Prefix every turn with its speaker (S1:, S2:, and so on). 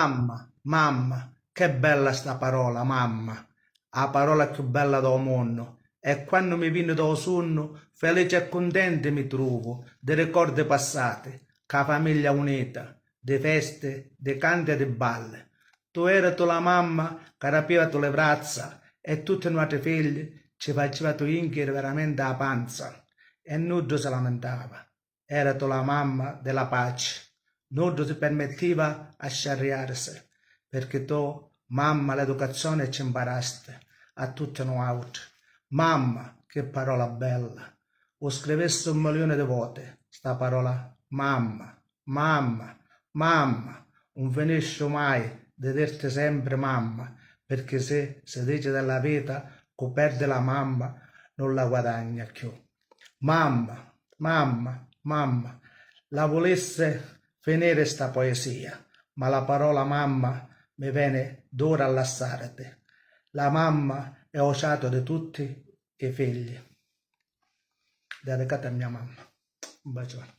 S1: Mamma, mamma, che bella sta parola, mamma, la parola più bella del mondo. E quando mi viene da sonno, felice e contento mi trovo, dei ricordi passati, con la famiglia unita, di feste, di canti e di balle. Tu eri tu la mamma che rapiva tu le braccia e tutti i nostri figli ci faceva tu inchire veramente a panza e nudo si lamentava. Era tu la mamma della pace. Nudo si permetteva a sciarriarsi, perché tu, mamma, l'educazione ci imparaste a tutti noi altri. Mamma, che parola bella! Ho scrivesse 1 milione di volte sta parola mamma, mamma, mamma. Non finisce mai di dirti sempre mamma, perché se si dice della vita che perde la mamma non la guadagna più. Mamma, mamma, mamma, la volesse finire sta poesia, ma la parola mamma mi viene d'ora a lasciarti. La mamma è osiato di tutti i figli. Dedicata a mia mamma. Un bacione.